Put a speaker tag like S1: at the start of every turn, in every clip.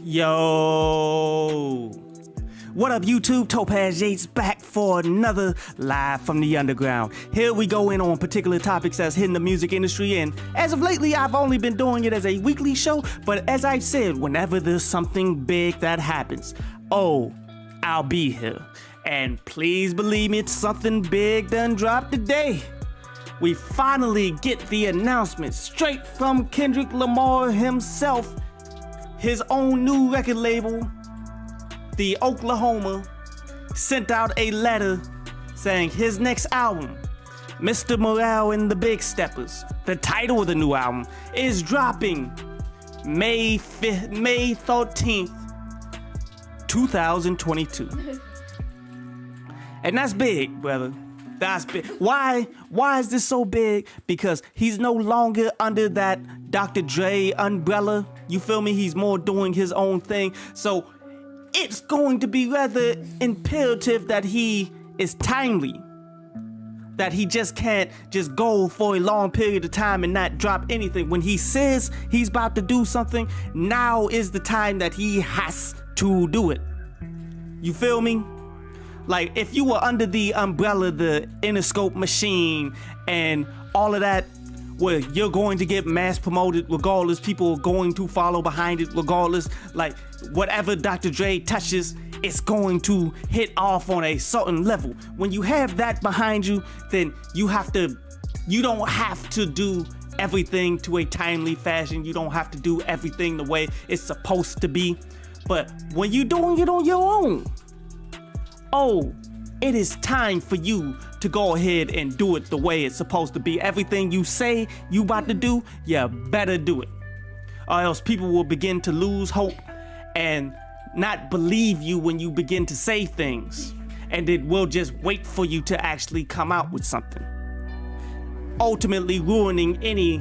S1: Yo, what up YouTube? Topaz Yates back for another Live from the Underground. Here we go in on particular topics that's hitting the music industry, and as of lately I've only been doing it as a weekly show, but as I've said, whenever there's something big that happens, I'll be here. And please believe me, it's something big done dropped today. We finally get the announcement straight from Kendrick Lamar himself. His own new record label, the Oklahoma, sent out a letter saying his next album, Mr. Morale and the Big Steppers, the title of the new album, is dropping May 13th, 2022. And that's big, brother. That's big. Why is this so big? Because he's no longer under that Dr. Dre umbrella. You feel me? He's more doing his own thing. So it's going to be rather imperative that he is timely. That he just can't just go for a long period of time and not drop anything. When he says he's about to do something, now is the time that he has to do it. You feel me? Like, if you were under the umbrella, the Interscope machine, and all of that, where you're going to get mass promoted regardless, people are going to follow behind it regardless, like, whatever Dr. Dre touches, it's going to hit off on a certain level. When you have that behind you, then you don't have to do everything to a timely fashion. You don't have to do everything the way it's supposed to be. But when you're doing it on your own, it is time for you to go ahead and do it the way it's supposed to be. Everything you say you about to do, you better do it. Or else people will begin to lose hope and not believe you when you begin to say things. And it will just wait for you to actually come out with something. Ultimately ruining any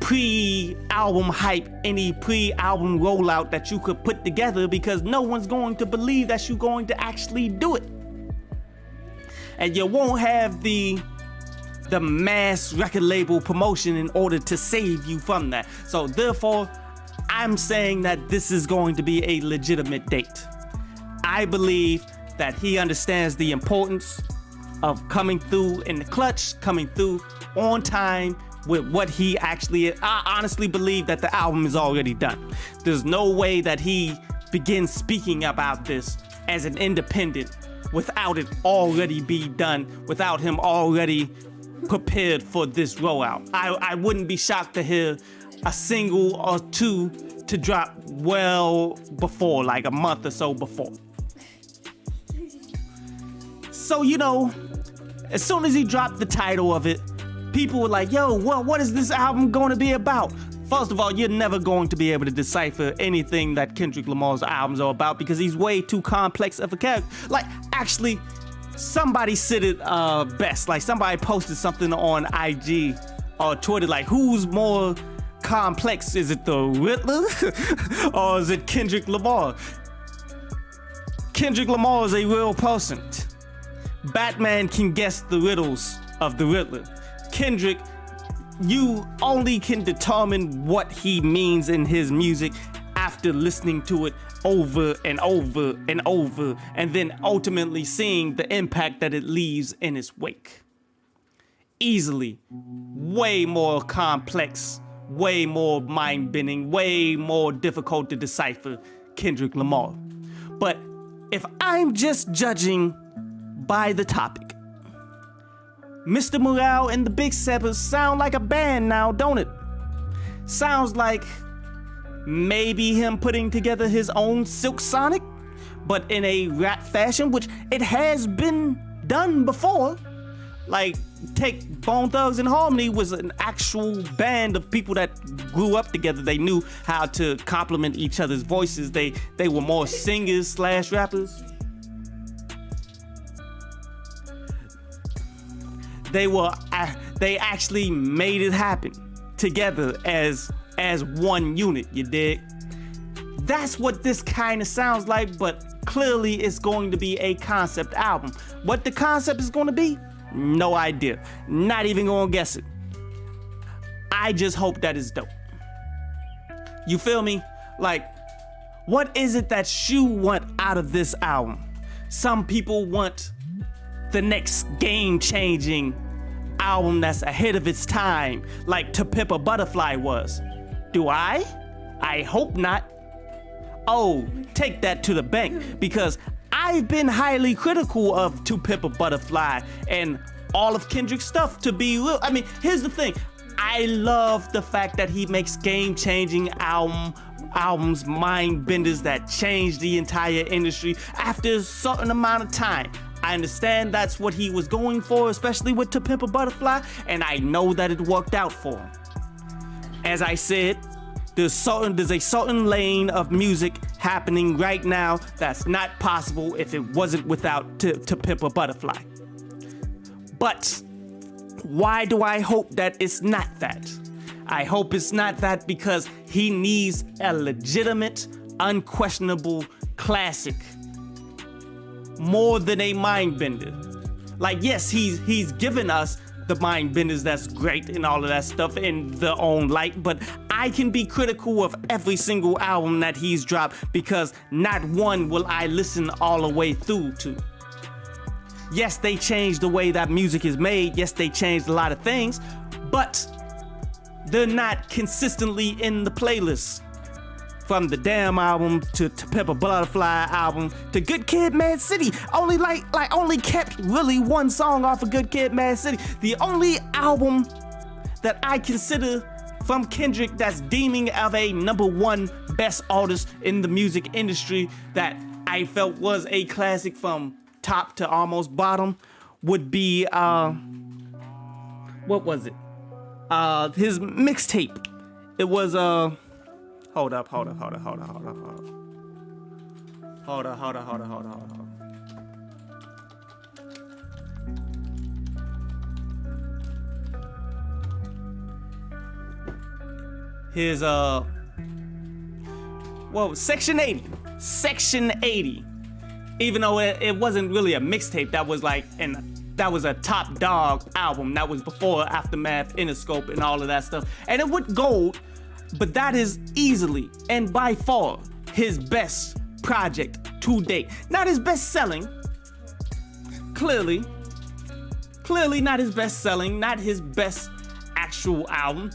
S1: pre-album hype, any pre-album rollout that you could put together, because no one's going to believe that you're going to actually do it. And you won't have the mass record label promotion in order to save you from that. So therefore, I'm saying that this is going to be a legitimate date. I believe that he understands the importance of coming through in the clutch, coming through on time, with what he actually is. I honestly believe that the album is already done. There's no way that he begins speaking about this as an independent without it already be done, without him already prepared for this rollout. I wouldn't be shocked to hear a single or two to drop well before, like a month or so before. So, as soon as he dropped the title of it, people were like, yo, what is this album going to be about? First of all, you're never going to be able to decipher anything that Kendrick Lamar's albums are about, because he's way too complex of a character. Like, actually, somebody said it best. Like, somebody posted something on IG or Twitter, like, who's more complex? Is it the Riddler or is it Kendrick Lamar? Kendrick Lamar is a real person. Batman can guess the riddles of the Riddler. Kendrick, you only can determine what he means in his music after listening to it over and over and over, and then ultimately seeing the impact that it leaves in its wake. Easily, way more complex, way more mind-bending, way more difficult to decipher Kendrick Lamar. But if I'm just judging by the topic, Mr. Morale and the Big Steppers sound like a band now, don't it? Sounds like maybe him putting together his own Silk Sonic, but in a rap fashion, which it has been done before. Like, take Bone Thugs and Harmony was an actual band of people that grew up together. They knew how to complement each other's voices. They were more singers / rappers. They actually made it happen together as one unit, you dig? That's what this kind of sounds like, but clearly it's going to be a concept album. What the concept is going to be? No idea. Not even gonna guess it. I just hope that it's dope. You feel me? Like, What is it that you want out of this album? Some people want the next game-changing album that's ahead of its time, like To Pimp a Butterfly was. Do I? I hope not. Oh, take that to the bank, because I've been highly critical of To Pimp a Butterfly and all of Kendrick's stuff, to be real. I mean, here's the thing. I love the fact that he makes game-changing albums, mind benders that change the entire industry after a certain amount of time. I understand that's what he was going for, especially with To Pimp a Butterfly, and I know that it worked out for him. As I said, there's a certain lane of music happening right now that's not possible if it wasn't without To Pimp a Butterfly. But why do I hope that it's not that? I hope it's not that because he needs a legitimate, unquestionable classic more than a mind bender. Like, yes, he's given us the mind benders that's great and all of that stuff in their own light, but I can be critical of every single album that he's dropped because not one will I listen all the way through to. Yes, they changed the way that music is made. Yes, they changed a lot of things, but they're not consistently in the playlist. From the Damn album to Pimp a Butterfly album to Good Kid, Mad City, only kept really one song off of Good Kid, Mad City. The only album that I consider from Kendrick that's deeming of a #1 best artist in the music industry that I felt was a classic from top to almost bottom would be what was it? His mixtape. It was hold up. His Section 80. Section 80. Even though it wasn't really a mixtape, that was a top dog album. That was before Aftermath, Interscope, and all of that stuff. And it went gold, but that is easily and by far his best project to date. Not his best selling. Clearly not his best selling, not his best actual album.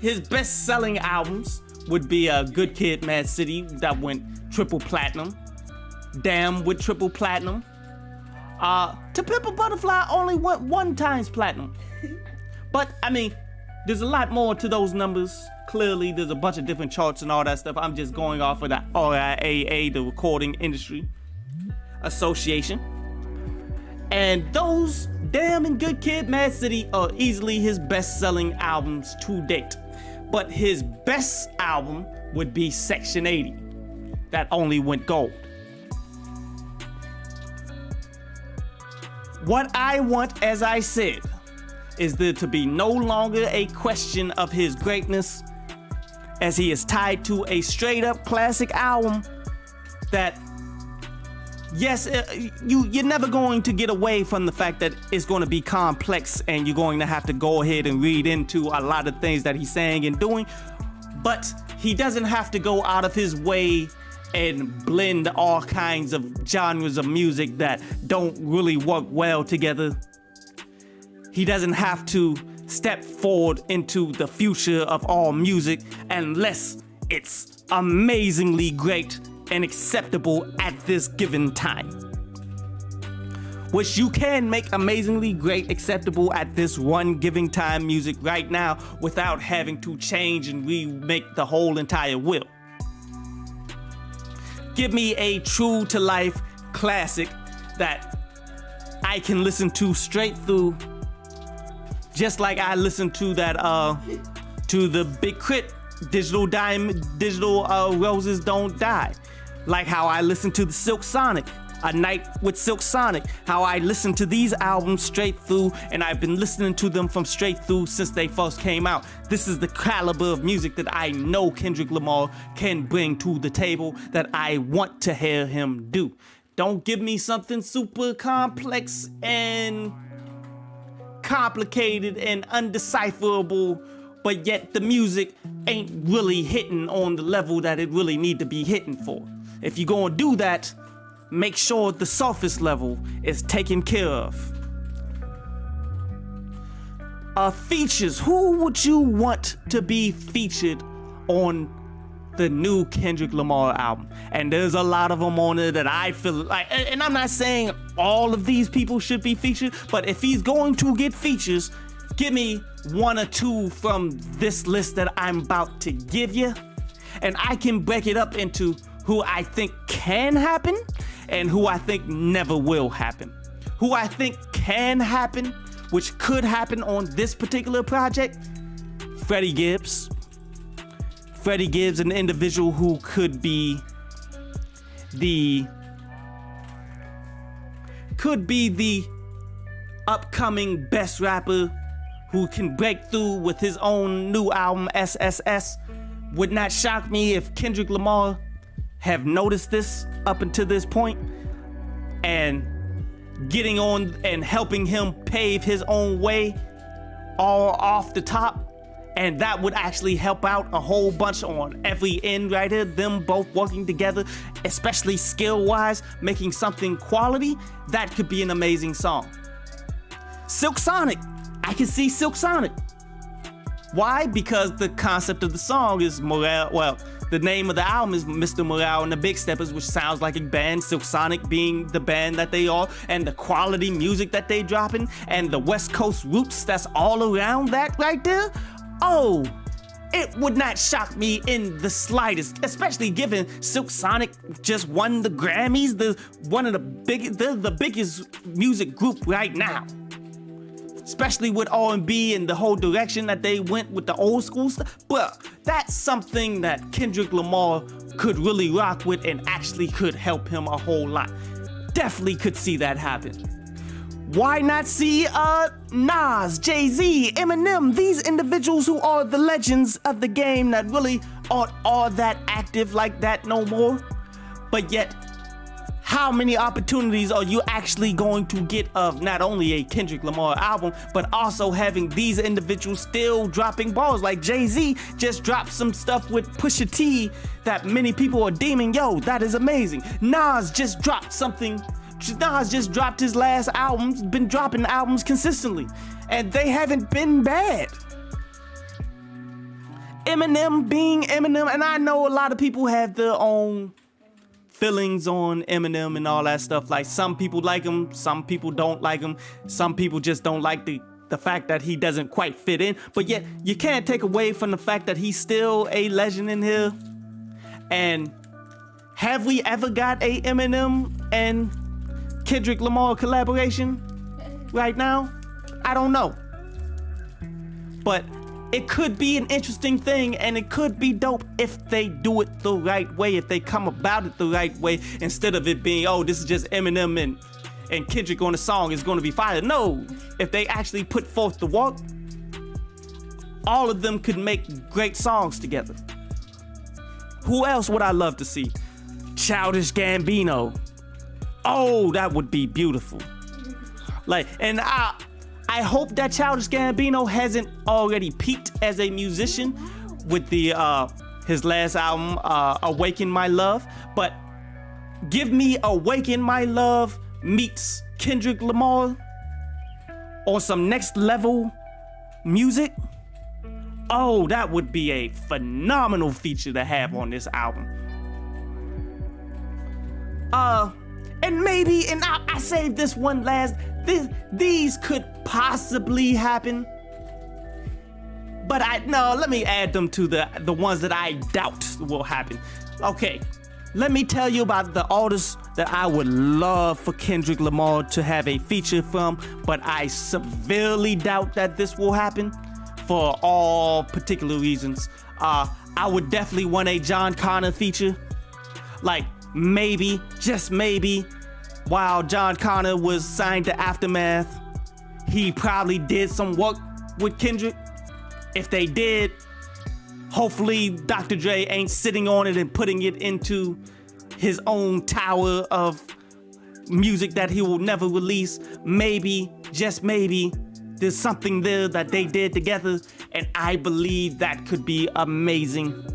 S1: His best selling albums would be Good Kid, Mad City, that went triple platinum. Damn with triple platinum. To Pimp a Butterfly only went 1 times platinum. But I mean, there's a lot more to those numbers. Clearly, there's a bunch of different charts and all that stuff. I'm just going off of the RIAA, the Recording Industry Association. And those Damn and Good Kid, Mad City are easily his best-selling albums to date. But his best album would be Section 80. That only went gold. What I want, as I said, is there to be no longer a question of his greatness, as he is tied to a straight-up classic album that, yes, you're never going to get away from the fact that it's going to be complex and you're going to have to go ahead and read into a lot of things that he's saying and doing, but he doesn't have to go out of his way and blend all kinds of genres of music that don't really work well together. He doesn't have to step forward into the future of all music unless it's amazingly great and acceptable at this given time. Which you can make amazingly great, acceptable at this one given time music right now without having to change and remake the whole entire wheel. Give me a true to life classic that I can listen to straight through, just like I listened to that to the Big Crit Digital Roses Don't Die. Like how I listened to the Silk Sonic, A Night with Silk Sonic, how I listened to these albums straight through, and I've been listening to them from straight through since they first came out. This is the caliber of music that I know Kendrick Lamar can bring to the table, that I want to hear him do. Don't give me something super complex and complicated and undecipherable but yet the music ain't really hitting on the level that it really need to be hitting for. If you're gonna do that, make sure the surface level is taken care of. Features. Who would you want to be featured on the new Kendrick Lamar album? And there's a lot of them on it that I feel like, and I'm not saying all of these people should be featured, but if he's going to get features, give me one or two from this list that I'm about to give you, and I can break it up into who I think can happen and who I think never will happen. Who I think can happen, which could happen on this particular project, Freddie Gibbs. Freddie Gibbs, an individual who could be the upcoming best rapper who can break through with his own new album, SSS. Would not shock me if Kendrick Lamar have noticed this up until this point and getting on and helping him pave his own way all off the top. And that would actually help out a whole bunch on every end right here. Them both working together, especially skill-wise, making something quality. That could be an amazing song. Silk Sonic. I can see Silk Sonic. Why? Because the concept of the song is Morale. Well, the name of the album is Mr. Morale and the Big Steppers, which sounds like a band, Silk Sonic being the band that they are, and the quality music that they dropping, and the West Coast roots that's all around that right there. Oh, it would not shock me in the slightest, especially given Silk Sonic just won the Grammys, the biggest music group right now. Especially with R&B and the whole direction that they went with the old school stuff. But that's something that Kendrick Lamar could really rock with and actually could help him a whole lot. Definitely could see that happen. Why not see Nas, Jay-Z, Eminem, these individuals who are the legends of the game that really aren't all that active like that no more? But yet, how many opportunities are you actually going to get of not only a Kendrick Lamar album, but also having these individuals still dropping balls? Like Jay-Z just dropped some stuff with Pusha T that many people are deeming, yo, that is amazing. Nas just dropped something. Nas just dropped his last album, been dropping albums consistently, and they haven't been bad. Eminem being Eminem, and I know a lot of people have their own feelings on Eminem and all that stuff. Like, some people like him, some people don't like him, some people just don't like the fact that he doesn't quite fit in, but yet you can't take away from the fact that he's still a legend in here. And have we ever got a Eminem and Kendrick Lamar collaboration right now? I don't know. But it could be an interesting thing, and it could be dope if they do it the right way, if they come about it the right way, instead of it being, oh, this is just Eminem and Kendrick on a song, is going to be fire. No, if they actually put forth the work, all of them could make great songs together. Who else would I love to see? Childish Gambino. Oh, that would be beautiful. Like, and I hope that Childish Gambino hasn't already peaked as a musician with the his last album, Awaken My Love. But give me Awaken My Love meets Kendrick Lamar or some next level music. Oh, that would be a phenomenal feature to have on this album. And maybe, and I saved this one last, these could possibly happen. But let me add them to the ones that I doubt will happen. Okay, let me tell you about the artists that I would love for Kendrick Lamar to have a feature from, but I severely doubt that this will happen for all particular reasons. I would definitely want a John Connor feature. Like, maybe, just maybe, while John Connor was signed to Aftermath, he probably did some work with Kendrick. If they did, hopefully Dr. Dre ain't sitting on it and putting it into his own tower of music that he will never release. Maybe, just maybe, there's something there that they did together, and I believe that could be amazing.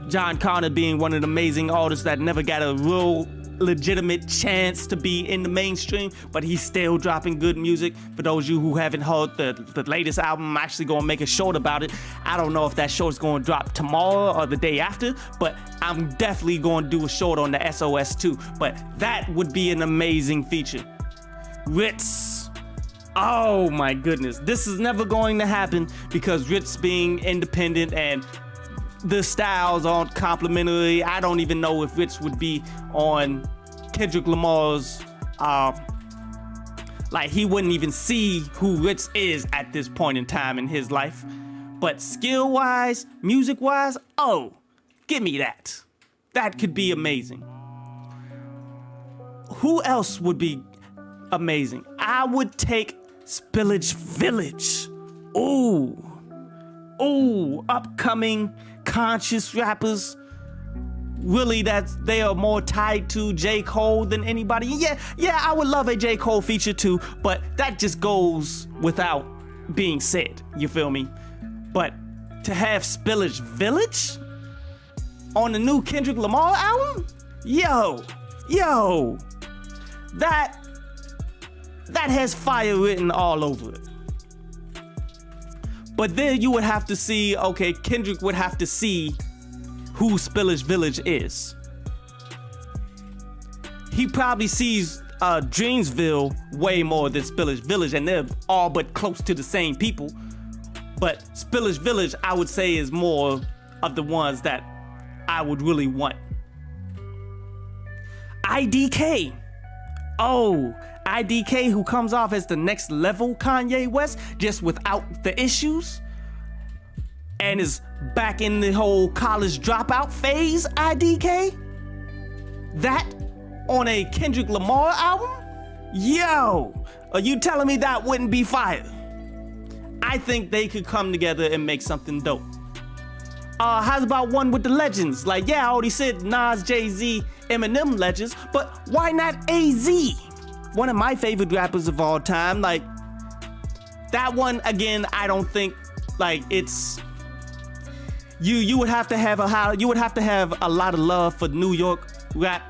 S1: John Connor being one of the amazing artists that never got a real legitimate chance to be in the mainstream, but he's still dropping good music. For those of you who haven't heard the latest album, I'm actually gonna make a short about it. I don't know if that short is gonna drop tomorrow or the day after, but I'm definitely gonna do a short on the SOS too. But that would be an amazing feature. Ritz. Oh my goodness. This is never going to happen because Ritz being independent and the styles aren't complementary. I don't even know if Ritz would be on Kendrick Lamar's, like he wouldn't even see who Ritz is at this point in time in his life. But skill-wise, music-wise, oh, give me that. That could be amazing. Who else would be amazing? I would take Spillage Village. Ooh, upcoming conscious rappers, really that they are more tied to J. Cole than anybody. Yeah, I would love a J. Cole feature too, but that just goes without being said, you feel me? But to have Spillage Village on the new Kendrick Lamar album, yo, that has fire written all over it. But then you would have to see, okay, Kendrick would have to see who Spillage Village is. He probably sees Dreamsville way more than Spillage Village, and they're all but close to the same people. But Spillage Village, I would say, is more of the ones that I would really want. IDK. Oh, IDK, who comes off as the next level Kanye West, just without the issues, and is back in the whole college dropout phase. IDK, that on a Kendrick Lamar album, yo, are you telling me that wouldn't be fire? I think they could come together and make something dope. How's about one with the legends? Like, yeah, I already said Nas, Jay-Z, Eminem legends, but why not AZ? One of my favorite rappers of all time. Like, that one, again, I don't think, like, it's, you would have to have a lot of love for New York rap,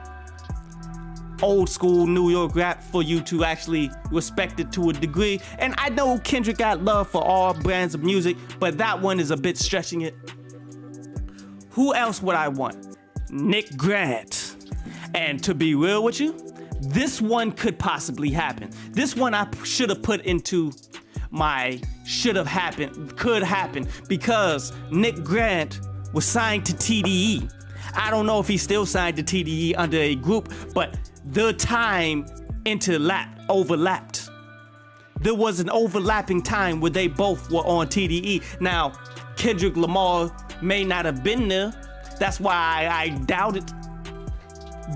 S1: old school New York rap, for you to actually respect it to a degree. And I know Kendrick got love for all brands of music, but that one is a bit stretching it. Who else would I want? Nick Grant. And to be real with you, this one could possibly happen. This one I should have put into my could happen, because Nick Grant was signed to TDE. I don't know if he's still signed to TDE under a group, but the time overlapped. There was an overlapping time where they both were on TDE. Now, Kendrick Lamar may not have been there. That's why I doubt it.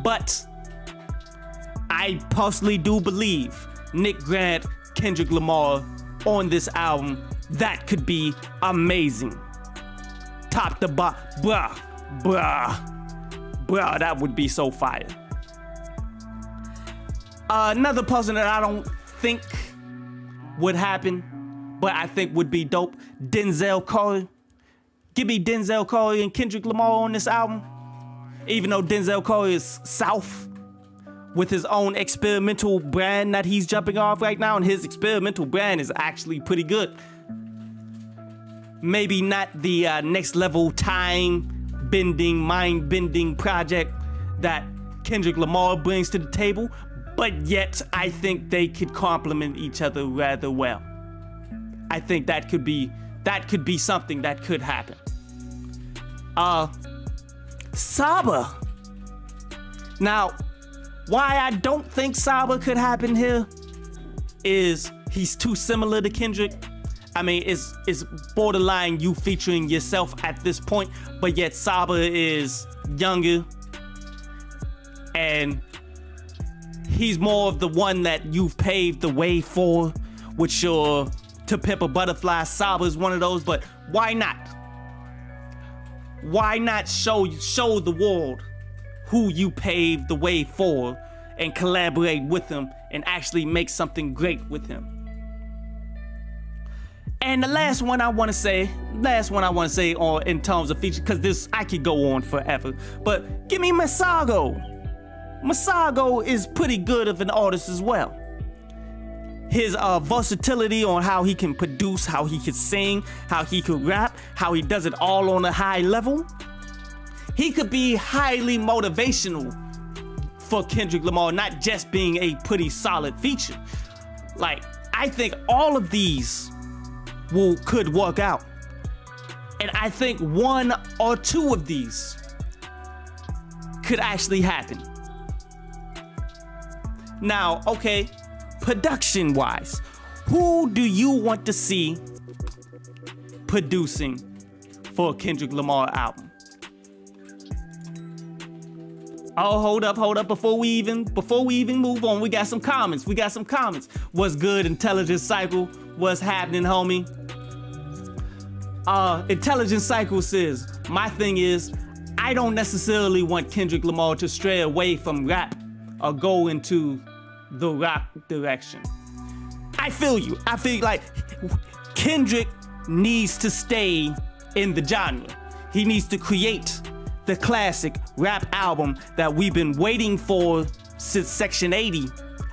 S1: But I personally do believe Nick Grant, Kendrick Lamar on this album, that could be amazing. Top to bottom, bruh, that would be so fire. Another person that I don't think would happen, but I think would be dope, Denzel Call. Give me Denzel Call and Kendrick Lamar on this album. Even though Denzel Call is South, with his own experimental brand that he's jumping off right now, and his experimental brand is actually pretty good. Maybe not the next level time-bending, mind-bending project that Kendrick Lamar brings to the table, but yet I think they could complement each other rather well. I think that could be something that could happen. Saba. Now, why I don't think Saba could happen here is he's too similar to Kendrick. I mean, it's borderline you featuring yourself at this point, but yet Saba is younger, and he's more of the one that you've paved the way for with your To Pimp a Butterfly. Saba is one of those, but why not? Why not show the world who you paved the way for and collaborate with him and actually make something great with him? And the last one I want to say on in terms of feature, because this I could go on forever, but give me Masego. Masego is pretty good of an artist as well. His versatility on how he can produce, how he can sing, how he could rap, how he does it all on a high level. He could be highly motivational for Kendrick Lamar, not just being a pretty solid feature. Like, I think all of these could work out. And I think one or two of these could actually happen. Now, okay, production-wise, who do you want to see producing for a Kendrick Lamar album? Oh, hold up. Before we even move on, we got some comments. What's good, Intelligent Cycle? What's happening, homie? Intelligent Cycle says, my thing is, I don't necessarily want Kendrick Lamar to stray away from rap or go into the rock direction. I feel you. I feel like Kendrick needs to stay in the genre. He needs to create the classic rap album that we've been waiting for since Section 80.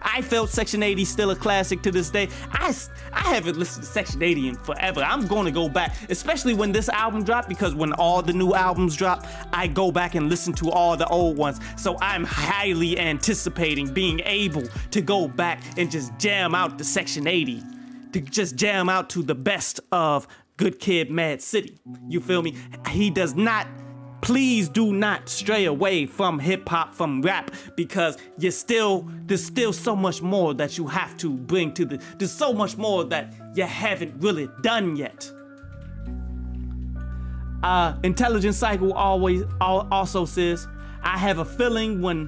S1: I felt Section 80 still a classic to this day. I haven't listened to Section 80 in forever. I'm going to go back, especially when this album dropped, because when all the new albums drop, I go back and listen to all the old ones. So I'm highly anticipating being able to go back and just jam out the Section 80, to just jam out to the best of Good Kid, Mad City. You feel me? Please do not stray away from hip hop, from rap, because there's still so much more that you have to bring to there's so much more that you haven't really done yet. Intelligent Cycle also says, I'd have a feeling when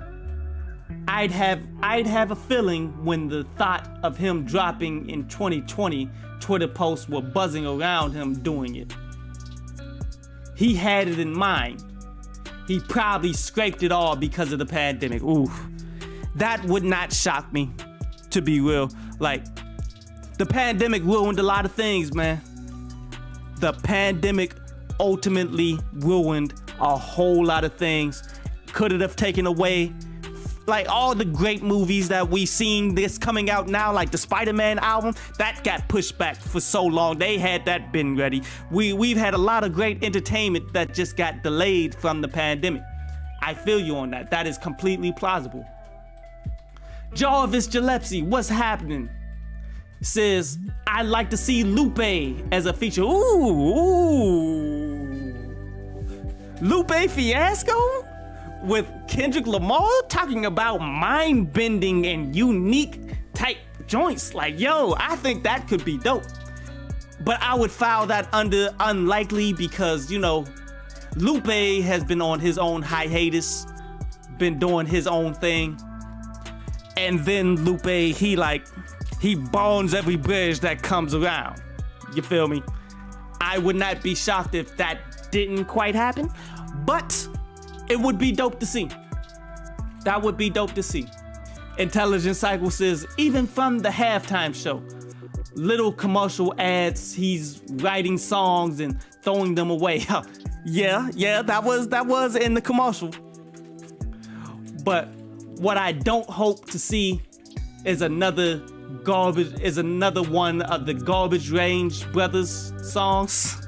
S1: the thought of him dropping in 2020, Twitter posts were buzzing around him doing it. He had it in mind. He probably scraped it all because of the pandemic. Ooh, that would not shock me, to be real. Like, the pandemic ruined a lot of things, man. The pandemic ultimately ruined a whole lot of things. Could it have taken away, like, all the great movies that we seen this coming out now, like the Spider-Man album, that got pushed back for so long. They had that been ready. We've had a lot of great entertainment that just got delayed from the pandemic. I feel you on that. That is completely plausible. Jarvis Gillespie, what's happening? Says, I'd like to see Lupe as a feature. Ooh. Lupe Fiasco? With Kendrick Lamar talking about mind-bending and unique type joints. Like, yo, I think that could be dope. But I would file that under unlikely because, you know, Lupe has been on his own hiatus, been doing his own thing. And then Lupe, he burns every bridge that comes around. You feel me? I would not be shocked if that didn't quite happen, but it would be dope to see. That would be dope to see. Intelligent Cycle says, even from the halftime show, little commercial ads, he's writing songs and throwing them away. yeah, that was in the commercial. But what I don't hope to see is another one of the Garbage Range Brothers songs.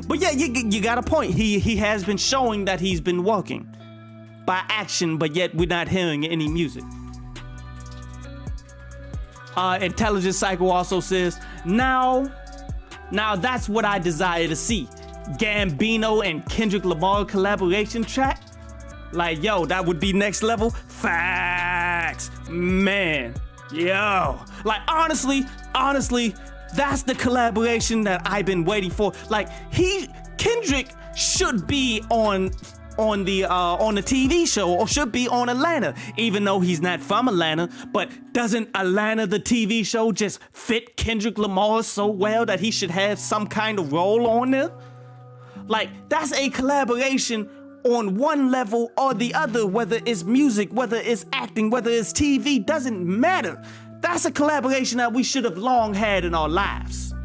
S1: But yeah, you got a point. He has been showing that he's been working by action, but yet we're not hearing any music. Intelligent Cycle also says, now that's what I desire to see. Gambino and Kendrick Lamar collaboration track. Like, yo, that would be next level. Facts, man. Yo, like, honestly, that's the collaboration that I've been waiting for. Like, Kendrick should be on the TV show, or should be on Atlanta, even though he's not from Atlanta. But doesn't Atlanta, the TV show, just fit Kendrick Lamar so well that he should have some kind of role on there? Like, that's a collaboration on one level or the other, whether it's music, whether it's acting, whether it's TV, doesn't matter. That's a collaboration that we should have long had in our lives.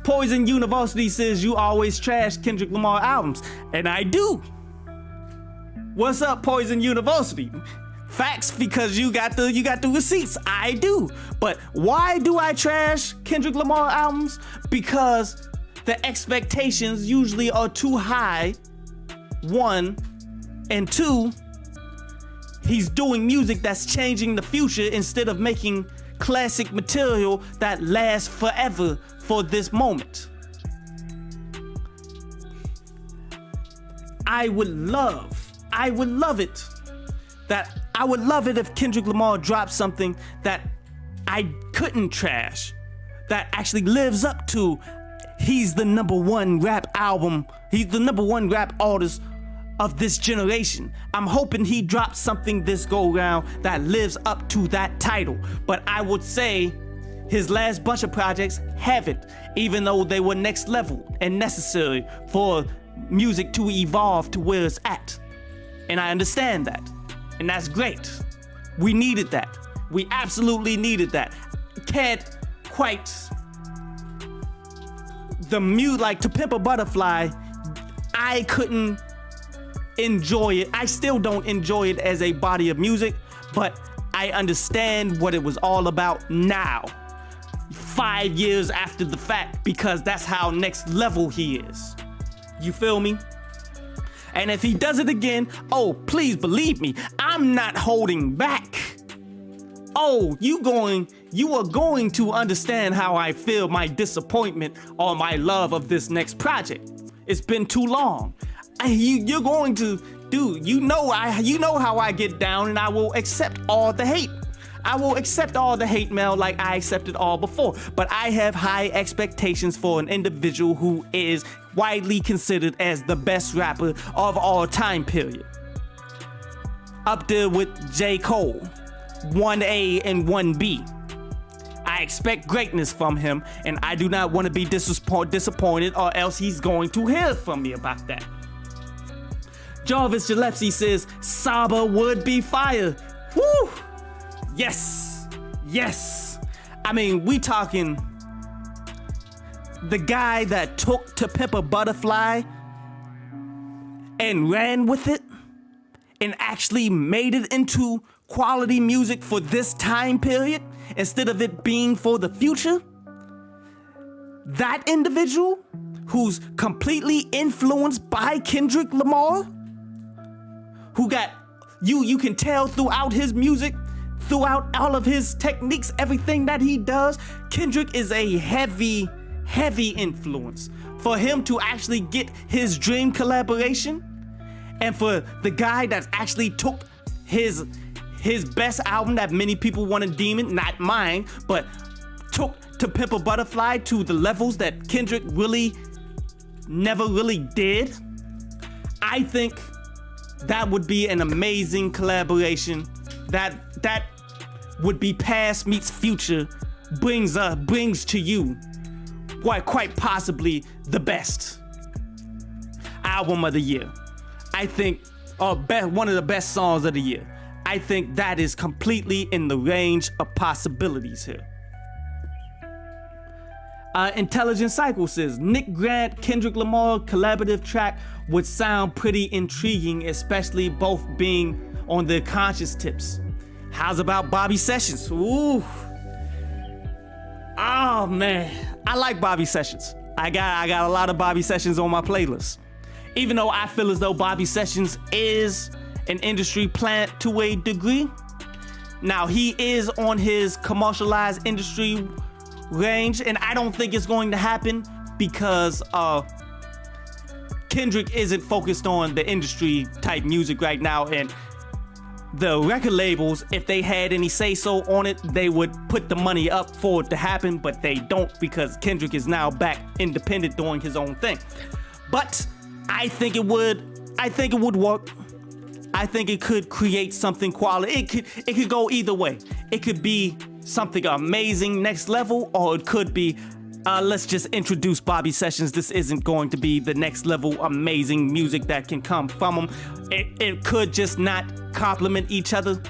S1: Poison University says you always trash Kendrick Lamar albums, and I do. What's up, Poison University? Facts, because you got the receipts. I do. But why do I trash Kendrick Lamar albums? Because the expectations usually are too high, one, and two, he's doing music that's changing the future instead of making classic material that lasts forever for this moment. I would love it if Kendrick Lamar dropped something that I couldn't trash, that actually lives up to he's the number one rap artist of this generation. I'm hoping he drops something this go round that lives up to that title. But I would say his last bunch of projects haven't, even though they were next level and necessary for music to evolve to where it's at. And I understand that. And that's great. We needed that. We absolutely needed that. Can't quite like To Pimp a Butterfly, I couldn't enjoy it. I still don't enjoy it as a body of music, but I understand what it was all about now, 5 years after the fact, because that's how next level he is. You feel me? And if he does it again, oh, please believe me, I'm not holding back. Oh, you are going to understand how I feel my disappointment or my love of this next project. It's been too long. You're going to, dude, you know how I get down, and I will accept all the hate. I will accept all the hate mail like I accepted all before, but I have high expectations for an individual who is widely considered as the best rapper of all time period. Up there with J. Cole, 1A and 1B. I expect greatness from him, and I do not want to be disappointed, or else he's going to hear from me about that. Jarvis Gillespie says Saba would be fire. Woo! Yes. I mean, we talking the guy that took To Pimp a Butterfly and ran with it and actually made it into quality music for this time period instead of it being for the future. That individual who's completely influenced by Kendrick Lamar, who got you can tell throughout his music, throughout all of his techniques, everything that he does, Kendrick is a heavy influence. For him to actually get his dream collaboration, and for the guy that actually took his best album that many people want to deem it, not mine, but took To Pimp a Butterfly to the levels that Kendrick really never really did, I think that would be an amazing collaboration. That would be past meets future, brings to you quite possibly the best album of the year. I think, one of the best songs of the year. I think that is completely in the range of possibilities here. Intelligent Cycle says Nick Grant, Kendrick Lamar collaborative track would sound pretty intriguing, especially both being on the conscious tips. How's about Bobby Sessions? Ooh. Oh man, I like Bobby Sessions. I got a lot of Bobby Sessions on my playlist. Even though I feel as though Bobby Sessions is an industry plant to a degree. Now he is on his commercialized industry range, and I don't think it's going to happen because Kendrick isn't focused on the industry type music right now, and the record labels, if they had any say-so on it, they would put the money up for it to happen, but they don't because Kendrick is now back independent doing his own thing. But I think it would work. I think it could create something quality. It could go either way. It could be something amazing, next level, or it could be let's just introduce Bobby Sessions. This isn't going to be the next level amazing music that can come from him. It could just not complement each other.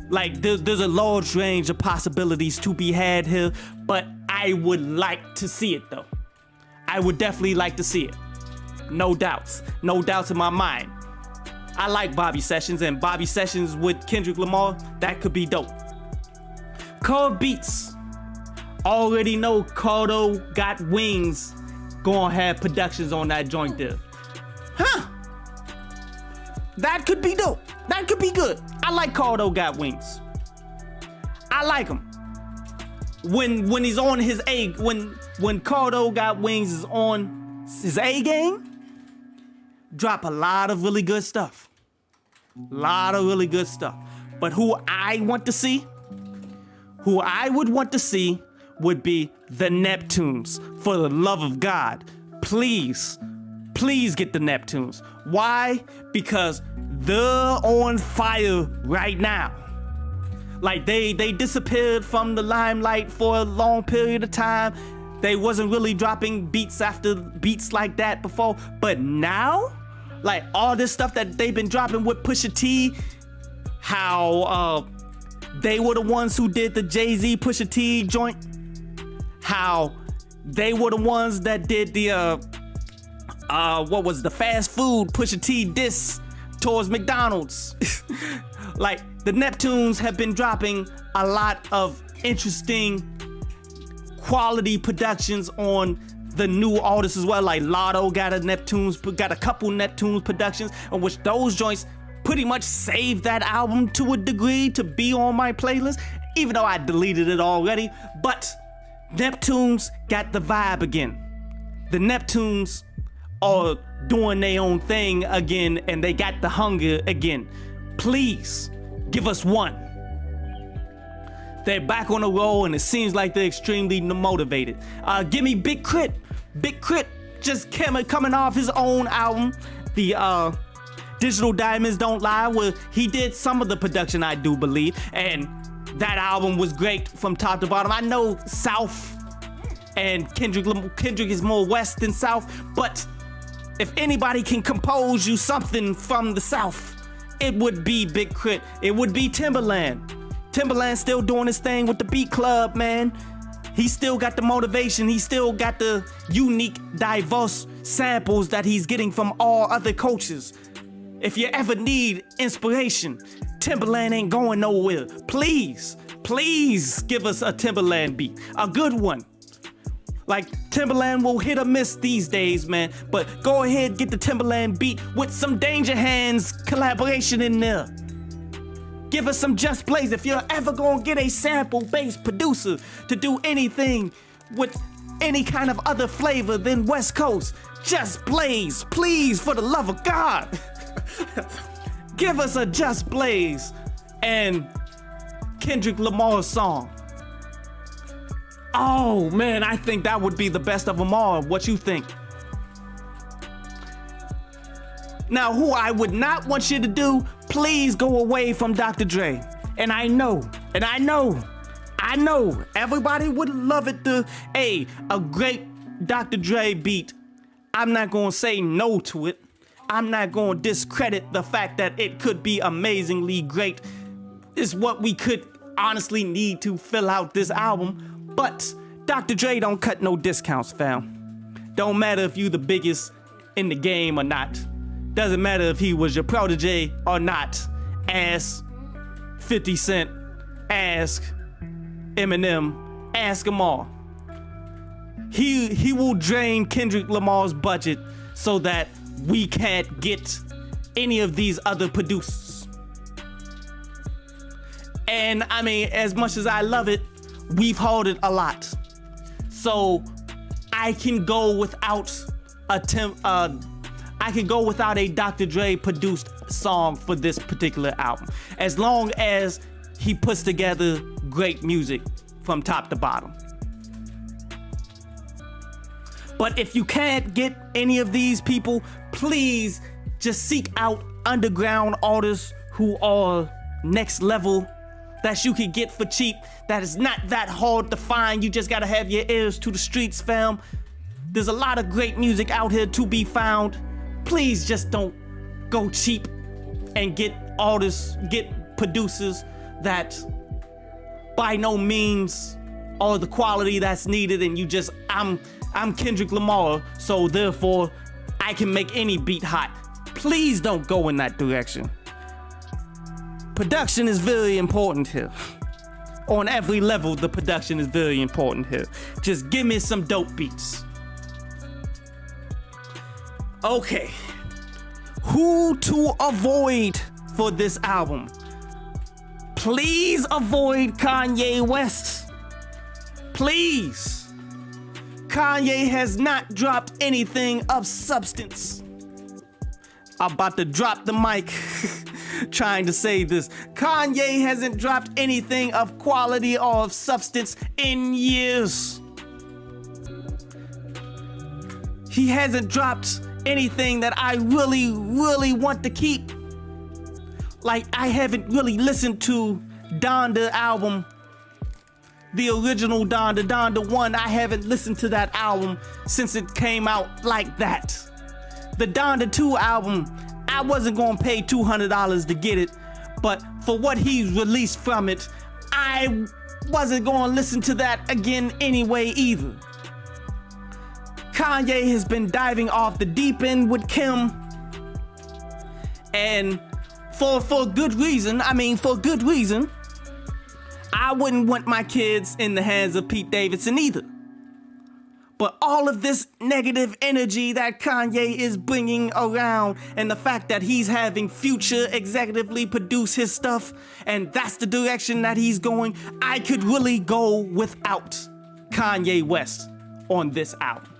S1: Like, there's a large range of possibilities to be had here, but I would like to see it, though. I would definitely like to see it. No doubts. No doubts in my mind. I like Bobby Sessions, and Bobby Sessions with Kendrick Lamar, that could be dope. Curve Beats. Already know Cordae Got Wings gonna have productions on that joint there. Huh. That could be dope. That could be good. I like Cordae Got Wings. I like him. When he's on his A, when Cordae Got Wings is on his A game, drop a lot of really good stuff. Lot of really good stuff. But who I want to see, who I would want to see would be the Neptunes. For the love of God, please get the Neptunes. Why? Because they're on fire right now. Like, they disappeared from the limelight for a long period of time. They wasn't really dropping beats after beats like that before. But now, like, all this stuff that they've been dropping with Pusha T, how they were the ones who did the Jay-Z Pusha T joint, how they were the ones that did the the fast food Pusha T diss towards McDonald's. Like, the Neptunes have been dropping a lot of interesting quality productions on the new artists as well. Like, Lotto got a couple Neptunes productions, on which those joints pretty much saved that album to a degree to be on my playlist, even though I deleted it already. But Neptunes got the vibe again. The Neptunes are doing their own thing again, and they got the hunger again. Please give us one. They're back on the roll, and it seems like they're extremely motivated. Give me Big Crit. Big Crit just coming off his own album, the Digital Diamonds Don't Lie, where he did some of the production, I do believe, and that album was great from top to bottom. I know South and Kendrick is more West than South, but if anybody can compose you something from the South, it would be Big Crit. It would be Timberland. Timberland still doing his thing with the Beat Club, man. He still got the motivation. He still got the unique, diverse samples that he's getting from all other cultures. If you ever need inspiration, Timberland ain't going nowhere. Please give us a Timberland beat. A good one. Like, Timberland will hit or miss these days, man. But go ahead, get the Timberland beat with some Danger Hands collaboration in there. Give us some Just Blaze. If you're ever gonna get a sample-based producer to do anything with any kind of other flavor than West Coast, Just Blaze, please, for the love of God. Give us a Just Blaze and Kendrick Lamar song. Oh man, I think that would be the best of them all. What you think? Now, who I would not want you to do, please go away from Dr. Dre. And I know, everybody would love it to, a great Dr. Dre beat. I'm not gonna say no to it. I'm not gonna discredit the fact that it could be amazingly great. It's what we could honestly need to fill out this album. But Dr. Dre don't cut no discounts, fam. Don't matter if you the biggest in the game or not. Doesn't matter if he was your protege or not. Ask 50 Cent, ask Eminem, ask them all. He will drain Kendrick Lamar's budget so that we can't get any of these other producers. And I mean, as much as I love it, we've heard it a lot. So I can go without a Dr. Dre produced song for this particular album, as long as he puts together great music from top to bottom. But if you can't get any of these people, please just seek out underground artists who are next level, that you can get for cheap, that is not that hard to find. You just gotta have your ears to the streets, fam. There's a lot of great music out here to be found. Please just don't go cheap and get producers that by no means are the quality that's needed, and you just, I'm Kendrick Lamar, so therefore I can make any beat hot. Please don't go in that direction. Production is very important here. On every level, the production is very important here. Just give me some dope beats. Okay. Who to avoid for this album? Please avoid Kanye West. Please. Kanye has not dropped anything of substance. I'm about to drop the mic trying to say this. Kanye hasn't dropped anything of quality or of substance in years. He hasn't dropped anything that I really, really want to keep. Like, I haven't really listened to Donda album, the original Donda 1. I haven't listened to that album since it came out like that. The Donda 2 album, I wasn't gonna pay $200 to get it, but for what he's released from it, I wasn't gonna listen to that again anyway either. Kanye has been diving off the deep end with Kim, and for good reason. For good reason. I wouldn't want my kids in the hands of Pete Davidson either. But all of this negative energy that Kanye is bringing around, and the fact that he's having Future executively produce his stuff, and that's the direction that he's going, I could really go without Kanye West on this album.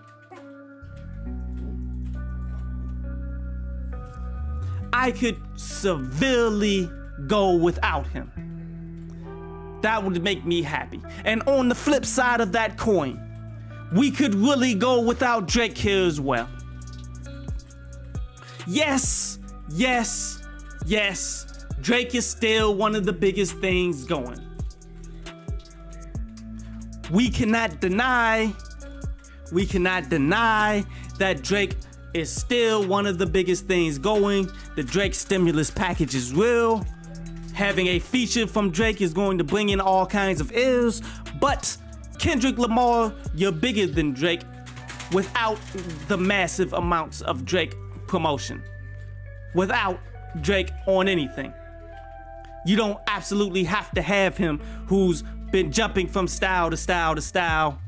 S1: I could severely go without him. That would make me happy. And on the flip side of that coin, we could really go without Drake here as well. Yes, Drake is still one of the biggest things going. We cannot deny that Drake is still one of the biggest things going. The Drake stimulus package is real. Having a feature from Drake is going to bring in all kinds of ears, but Kendrick Lamar, you're bigger than Drake without the massive amounts of Drake promotion. Without Drake on anything. You don't absolutely have to have him, who's been jumping from style to style to style.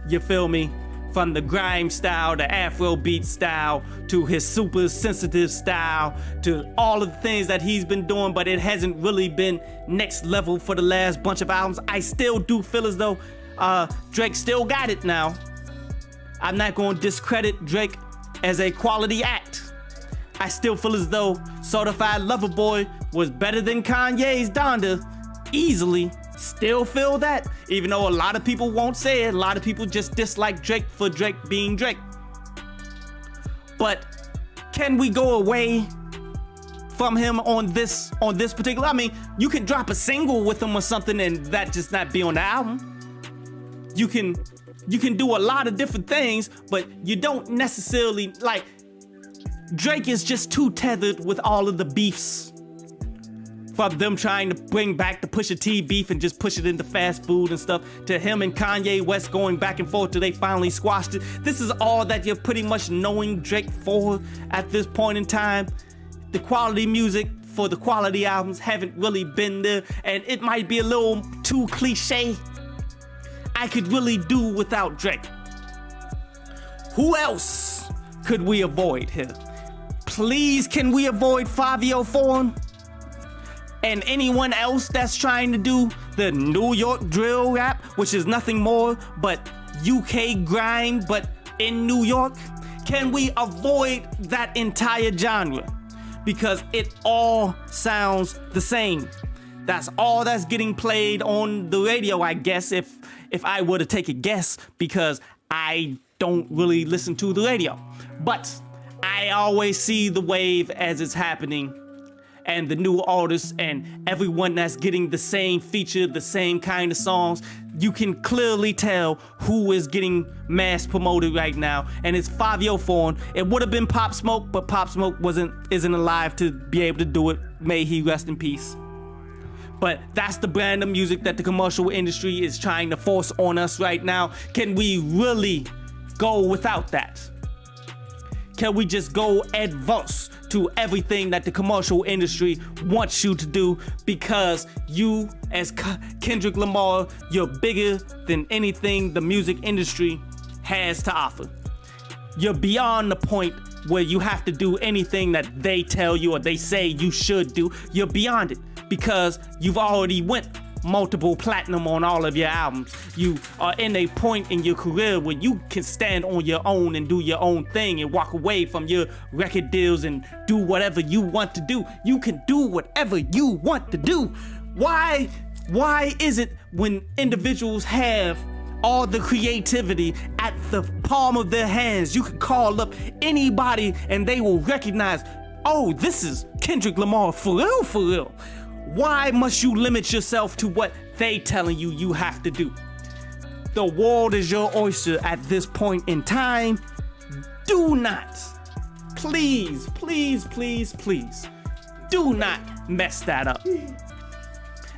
S1: You feel me? From the grime style, the Afrobeat style, to his super sensitive style, to all of the things that he's been doing, but it hasn't really been next level for the last bunch of albums. I still do feel as though Drake still got it now. I'm not going to discredit Drake as a quality act. I still feel as though Certified Lover Boy was better than Kanye's Donda, easily. Still feel that, even though a lot of people won't say it. A lot of people just dislike Drake for Drake being Drake. But can we go away from him on this particular? You can drop a single with him or something and that just not be on the album. You can do a lot of different things, but you don't necessarily, like, Drake is just too tethered with all of the beefs. From them trying to bring back the Pusha T beef and just push it into fast food and stuff, to him and Kanye West going back and forth till they finally squashed it. This is all that you're pretty much knowing Drake for at this point in time. The quality music for the quality albums haven't really been there, and it might be a little too cliche. I could really do without Drake. Who else could we avoid here? Please, can we avoid Fabio Foreign? And anyone else that's trying to do the New York drill rap, which is nothing more but UK grime, but in New York? Can we avoid that entire genre? Because it all sounds the same. That's all that's getting played on the radio, I guess, if I were to take a guess, because I don't really listen to the radio. But I always see the wave as it's happening. and the new artists and everyone that's getting the same feature, the same kind of songs, you can clearly tell who is getting mass promoted right now, and it's Fabio Foreign. It would have been Pop Smoke, but Pop Smoke isn't alive to be able to do it. May he rest in peace. But that's the brand of music that the commercial industry is trying to force on us right now. Can we really go without that? Can we just go adverse to everything that the commercial industry wants you to do, because you, as Kendrick Lamar, you're bigger than anything the music industry has to offer. You're beyond the point where you have to do anything that they tell you or they say you should do. You're beyond it, because you've already went multiple platinum on all of your albums. You are in a point in your career where you can stand on your own and do your own thing and walk away from your record deals and do whatever you want to do. You can do whatever you want to do. Why is it when individuals have all the creativity at the palm of their hands, you can call up anybody and they will recognize, oh, this is Kendrick Lamar for real, for real. Why must you limit yourself to what they telling you have to do? The world is your oyster at this point in time. Do not, please, please, please, please, do not mess that up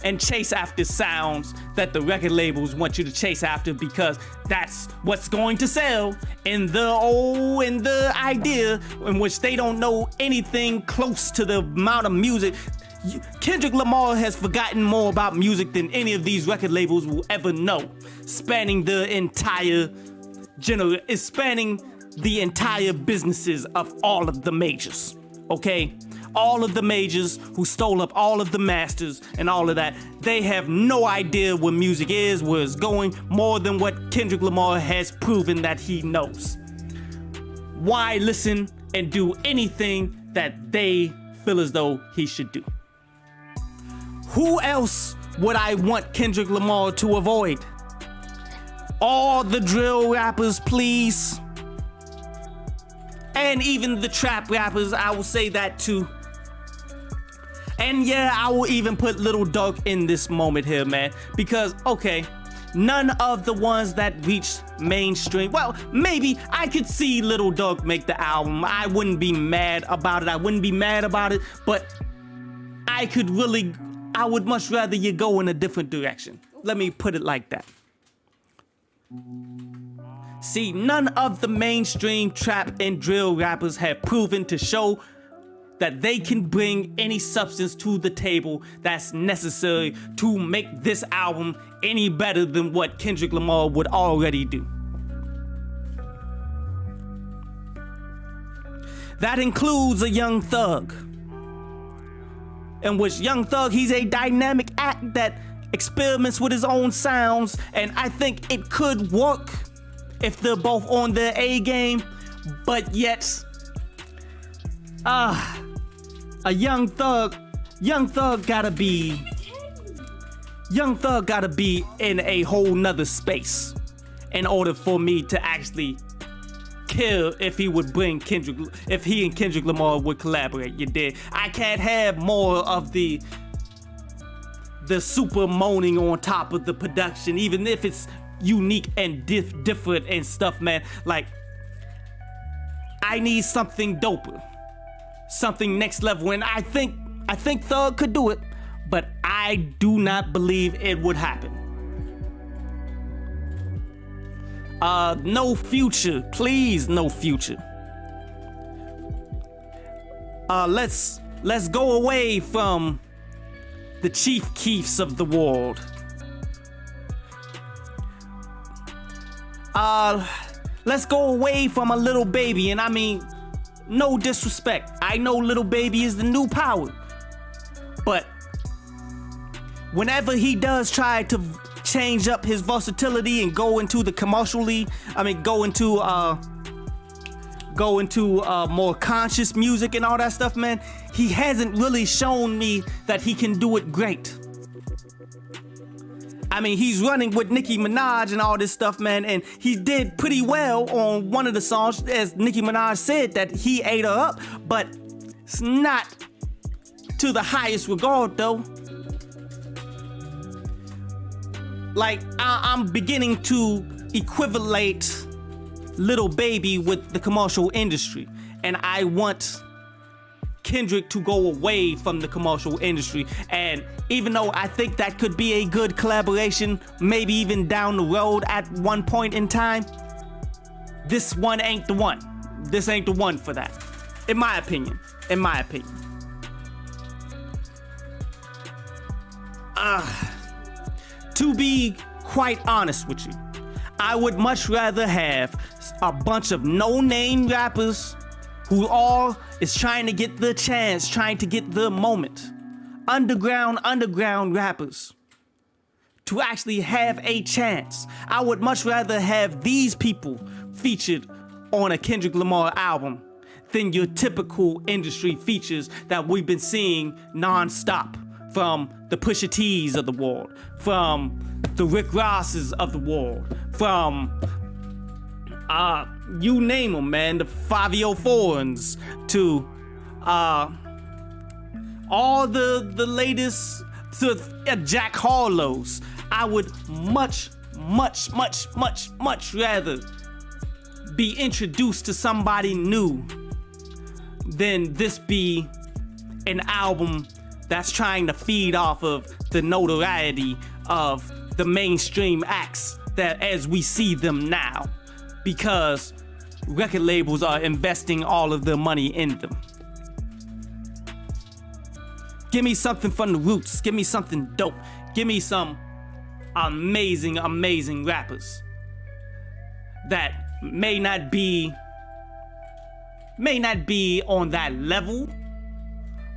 S1: and chase after sounds that the record labels want you to chase after, because that's what's going to sell in the idea in which they don't know anything close to the amount of music. Kendrick Lamar has forgotten more about music than any of these record labels will ever know, spanning the entire businesses of all of the majors, okay? All of the majors who stole up all of the masters and all of that, they have no idea where music is, where it's going, more than what Kendrick Lamar has proven that he knows. Why listen and do anything that they feel as though he should do? Who else would I want Kendrick Lamar to avoid? All the drill rappers, please. And even the trap rappers, I will say that too. And yeah, I will even put Lil Durk in this moment here, man. Because, okay, none of the ones that reached mainstream, well, maybe I could see Lil Durk make the album. I wouldn't be mad about it. But I would much rather you go in a different direction. Let me put it like that. See, none of the mainstream trap and drill rappers have proven to show that they can bring any substance to the table that's necessary to make this album any better than what Kendrick Lamar would already do. That includes a Young Thug, in which Young Thug, he's a dynamic act that experiments with his own sounds, and I think it could work if they're both on their A game, but yet, a Young Thug gotta be in a whole nother space in order for me to actually care if he and Kendrick Lamar would collaborate. You did. I can't have more of the super moaning on top of the production, even if it's unique and different and stuff, man. Like, I need something doper, something next level, and I think Thug could do it, but I do not believe it would happen. No Future, please, no Future. Let's go away from the Chief Keefs of the world. Let's go away from a Lil Baby, and I mean, no disrespect. I know Lil Baby is the new power, but whenever he does try to change up his versatility and go into more conscious music and all that stuff, man, he hasn't really shown me that he can do it great. I mean, he's running with Nicki Minaj and all this stuff, man, and he did pretty well on one of the songs, as Nicki Minaj said that he ate her up, but it's not to the highest regard, though. Like, I'm beginning to equivalate Lil Baby with the commercial industry, and I want Kendrick to go away from the commercial industry. And even though I think that could be a good collaboration, maybe even down the road at one point in time, this one ain't the one. This ain't the one for that, in my opinion. In my opinion. To be quite honest with you, I would much rather have a bunch of no-name rappers who all is trying to get the chance, trying to get the moment. Underground rappers to actually have a chance. I would much rather have these people featured on a Kendrick Lamar album than your typical industry features that we've been seeing non-stop from the Pusha T's of the world, from the Rick Rosses of the world, from you name them, man, the 504s to all the latest to Jack Harlow's. I would much rather be introduced to somebody new than this be an album that's trying to feed off of the notoriety of the mainstream acts that as we see them now, because record labels are investing all of their money in them. Give me something from the roots. Give me something dope. Give me some amazing rappers that may not be on that level,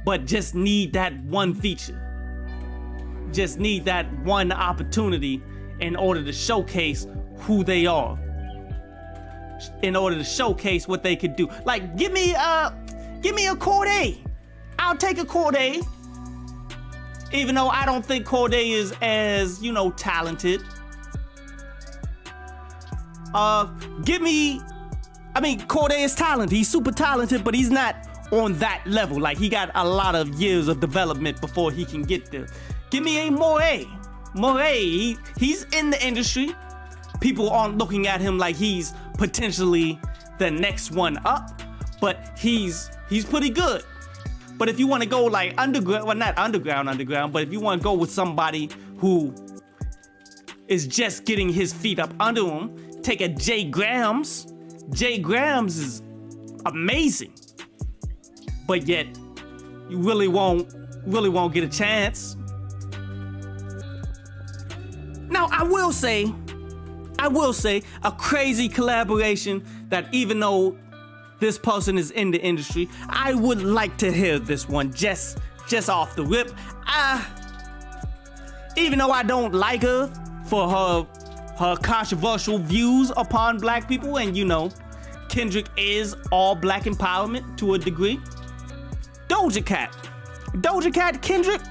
S1: but just need that one feature. Just need that one opportunity in order to showcase who they are. In order to showcase what they could do. Like, give me a Cordae. I'll take a Cordae. Even though I don't think Cordae is as, talented. Cordae is talented. He's super talented, but he's not on that level. Like, he got a lot of years of development before he can get there. Give me a Moray. He's in the industry. People aren't looking at him like he's potentially the next one up, but he's pretty good. But if you want to go like underground, well, not underground, but if you want to go with somebody who is just getting his feet up under him, take a Jay Grams. Jay Grams is amazing, but yet you really won't get a chance. Now, I will say a crazy collaboration that even though this person is in the industry, I would like to hear this one just off the rip. Even though I don't like her for her controversial views upon black people, and Kendrick is all black empowerment to a degree. Doja Cat, Kendrick,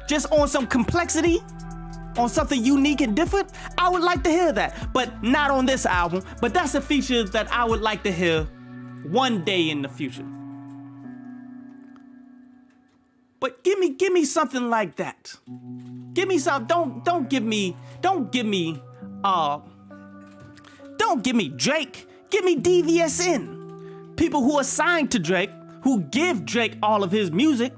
S1: just on some complexity, on something unique and different, I would like to hear that, but not on this album. But that's a feature that I would like to hear one day in the future. But give me something like that. Give me some. Don't give me Drake. Give me DVSN. People who are signed to Drake, who give Drake all of his music.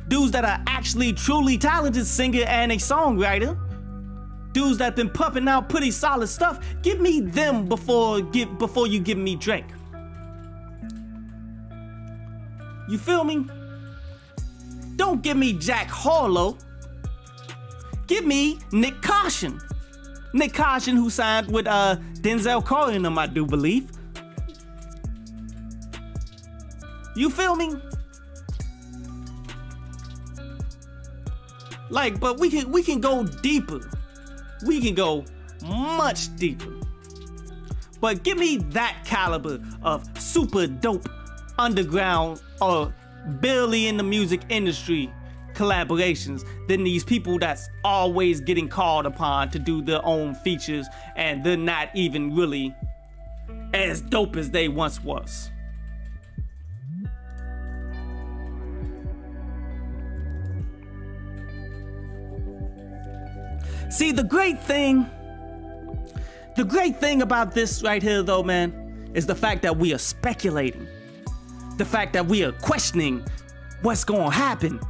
S1: Dudes that are actually truly talented singer and a songwriter. Dudes that been pumping out pretty solid stuff. Give me them before you give me Drake. You feel me? Don't give me Jack Harlow. Give me Nick Caution. Nick Caution, who signed with Denzel Call in them, I do believe. You feel me? Like, but we can go deeper. We can go much deeper. But give me that caliber of super dope underground or barely in the music industry collaborations than these people that's always getting called upon to do their own features, and they're not even really as dope as they once was. See, the great thing about this right here, though, man, is the fact that we are speculating. The fact that we are questioning what's gonna happen.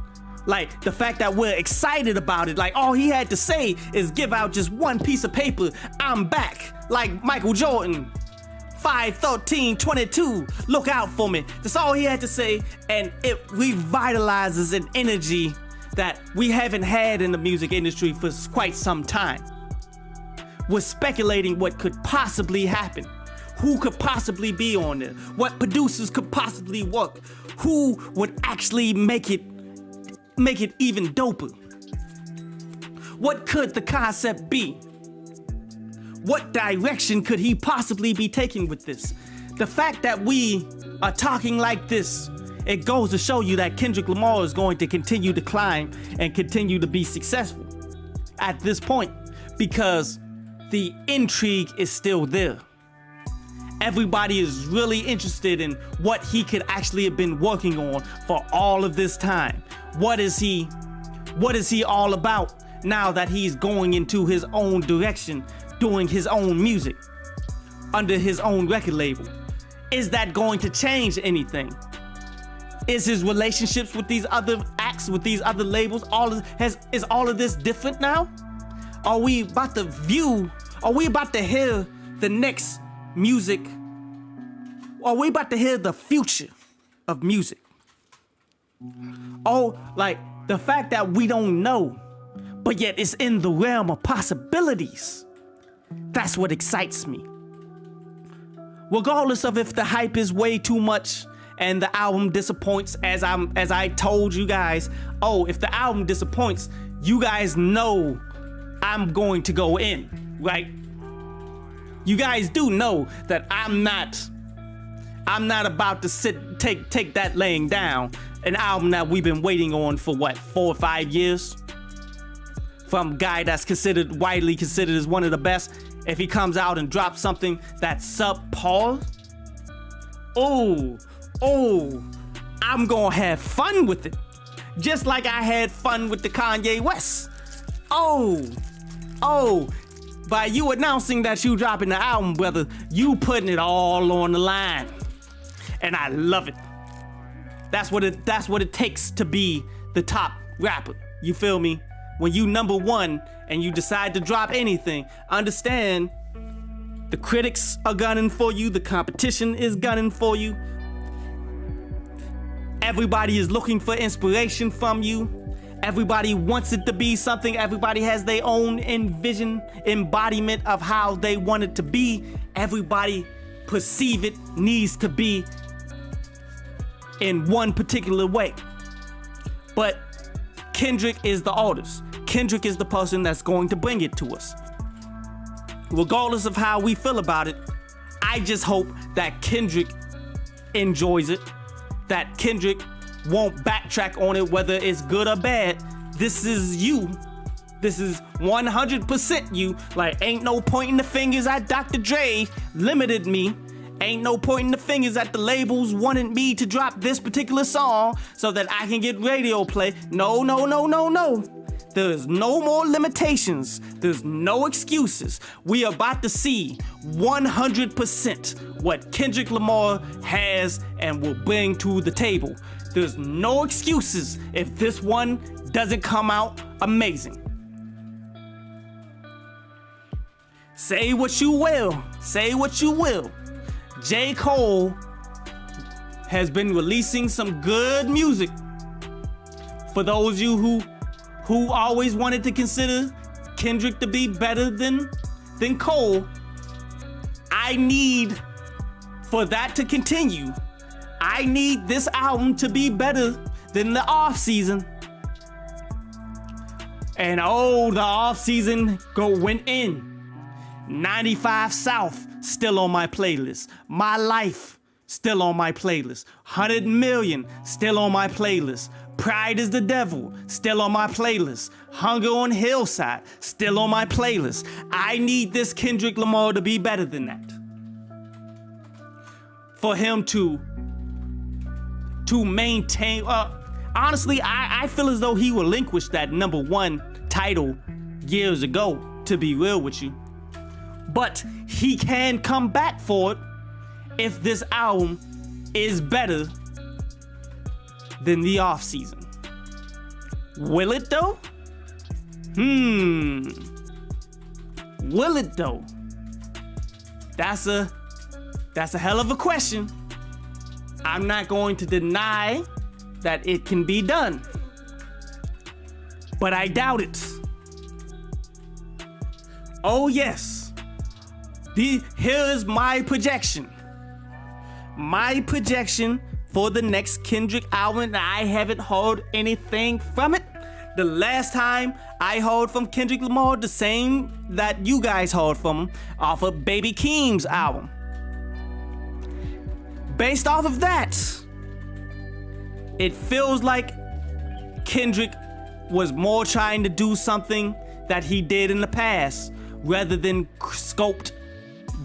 S1: Like, the fact that we're excited about it. Like, all he had to say is give out just one piece of paper. I'm back. Like Michael Jordan. 5-13-22. Look out for me. That's all he had to say. And it revitalizes an energy that we haven't had in the music industry for quite some time. We're speculating what could possibly happen. Who could possibly be on there? What producers could possibly work? Who would actually make it even doper? What could the concept be? What direction could he possibly be taking with this? The fact that we are talking like this, it goes to show you that Kendrick Lamar is going to continue to climb and continue to be successful at this point, because the intrigue is still there. Everybody is really interested in what he could actually have been working on for all of this time. What is he all about now that he's going into his own direction, doing his own music under his own record label? Is that going to change anything? Is his relationships with these other acts, with these other labels, is all of this different now? Are we about to hear the next music? Are we about to hear the future of music? Oh, like the fact that we don't know, but yet it's in the realm of possibilities. That's what excites me. Regardless of if the hype is way too much and the album disappoints, as I told you guys, if the album disappoints, you guys know I'm going to go in, right? You guys do know that I'm not about to take that laying down an album that we've been waiting on for 4 or 5 years from a guy that's widely considered as one of the best. If he comes out and drops something that's subpar, I'm gonna have fun with it, just like I had fun with the Kanye West. By you announcing that you dropping the album, brother, you putting it all on the line. And I love it. That's what it takes to be the top rapper. You feel me? When you number one and you decide to drop anything, understand the critics are gunning for you, the competition is gunning for you. Everybody is looking for inspiration from you. Everybody wants it to be something. Everybody has their own embodiment of how they want it to be. Everybody perceive it needs to be in one particular way. But Kendrick is the artist. Kendrick is the person that's going to bring it to us. Regardless of how we feel about it, I just hope that Kendrick enjoys it, that Kendrick won't backtrack on it, whether it's good or bad. This is you. This is 100% you. Like, ain't no pointing the fingers at Dr. Dre limited me. Ain't no pointing the fingers at the labels wanting me to drop this particular song so that I can get radio play. No. There's no more limitations. There's no excuses. We are about to see 100% what Kendrick Lamar has and will bring to the table. There's no excuses if this one doesn't come out amazing. Say what you will. Say what you will. J. Cole has been releasing some good music. For those of you who always wanted to consider Kendrick to be better than Cole, I need for that to continue. I need this album to be better than the off season. And the off season went in. 95 South still on my playlist. My Life still on my playlist. 100 Million still on my playlist. Pride is the Devil still on my playlist. Hunger on Hillside still on my playlist. I need this Kendrick Lamar to be better than that. For him to maintain, honestly, I feel as though he relinquished that number one title years ago, to be real with you. But he can come back for it if this album is better than the off season. Will it though? Will it though? That's a hell of a question. I'm not going to deny that it can be done, but I doubt it. Oh yes, here is my projection. My projection for the next Kendrick album. I haven't heard anything from it. The last time I heard from Kendrick Lamar, the same that you guys heard from him, off of Baby Keem's album. Based off of that, it feels like Kendrick was more trying to do something that he did in the past rather than sculpt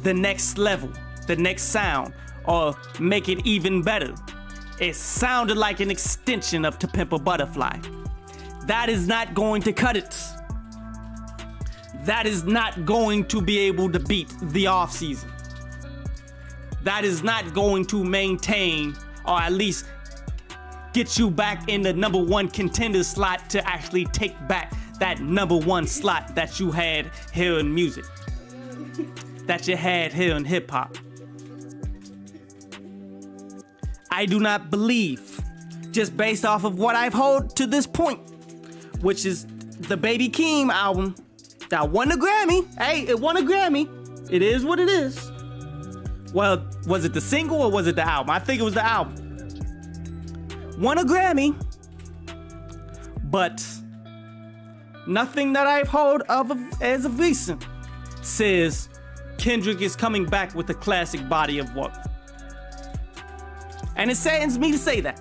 S1: the next level, the next sound, or make it even better. It sounded like an extension of To Pimp a Butterfly. That is not going to cut it. That is not going to be able to beat the off season. That is not going to maintain, or at least get you back in the number one contender slot to actually take back that number one slot that you had here in music, that you had here in hip hop. I do not believe, just based off of what I've heard to this point, which is the Baby Keem album that won a Grammy. Hey, it won a Grammy. It is what it is. Well, was it the single or was it the album? I think it was the album. Won a Grammy, but nothing that I've heard of as of recent says Kendrick is coming back with a classic body of work. And it saddens me to say that.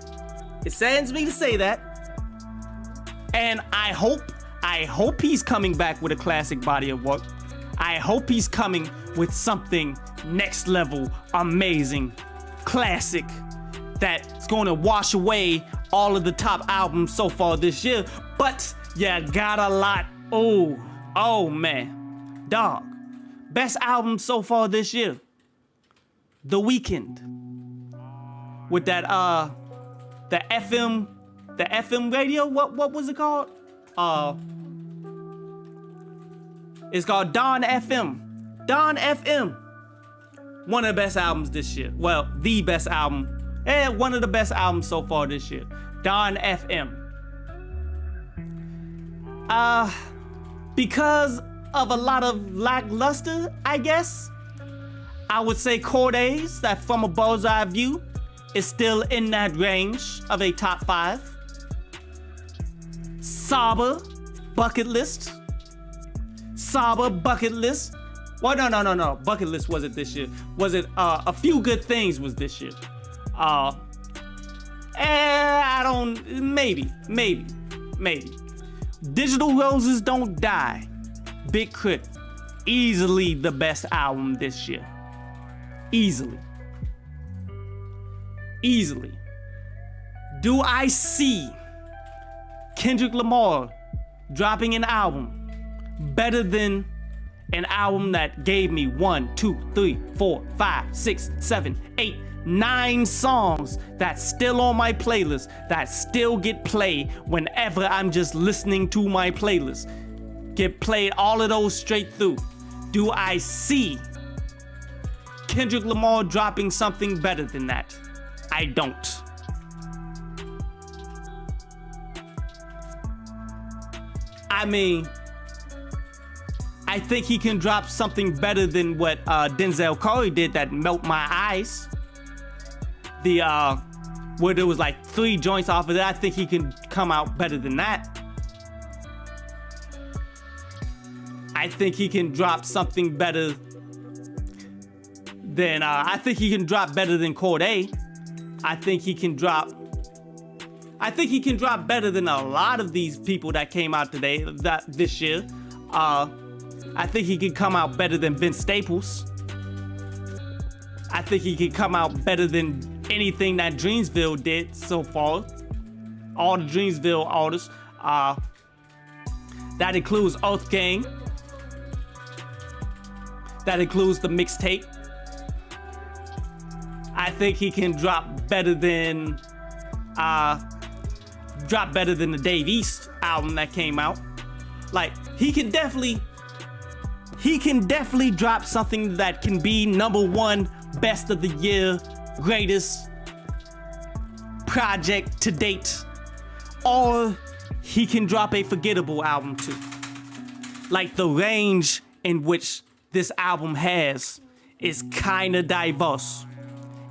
S1: It saddens me to say that. And I hope he's coming back with a classic body of work. I hope he's coming with something next level, amazing, classic, that's going to wash away all of the top albums so far this year. But you got a lot. Oh man, dog. Best album so far this year, The Weeknd, with that the FM radio. What was it called? It's called Dawn FM. Dawn FM. One of the best albums this year. Well, the best album. One of the best albums so far this year. Dawn FM. Because of a lot of lackluster, I guess, I would say Cordae's, that From a Bird's Eye View, is still in that range of a top 5. Saba, Bucket List. Saba, Bucket List. Well, no. Bucket List wasn't this year. Was it A Few Good Things was this year? I don't, maybe. Digital Roses Don't Die. Big Crit. Easily the best album this year. Easily. Do I see Kendrick Lamar dropping an album better than an album that gave me 1, 2, 3, 4, 5, 6, 7, 8, 9 songs that's still on my playlist, that still get played whenever I'm just listening to my playlist? Get played all of those straight through. Do I see Kendrick Lamar dropping something better than that? I don't. I mean, I think he can drop something better than what Denzel Call did, that Melt My Eyes. Where there was like 3 joints off of that. I think he can come out better than that. I think he can drop something better than I think he can drop better than Cordae. I think he can drop better than a lot of these people that came out this year. I think he can come out better than Vince Staples. I think he can come out better than anything that Dreamsville did so far. All the Dreamsville artists. That includes Earth Gang. That includes the mixtape. I think he can drop better than the Dave East album that came out. Like, he can definitely drop something that can be #1 best of the year, greatest project to date, or he can drop a forgettable album too. Like, the range in which this album has is kind of diverse.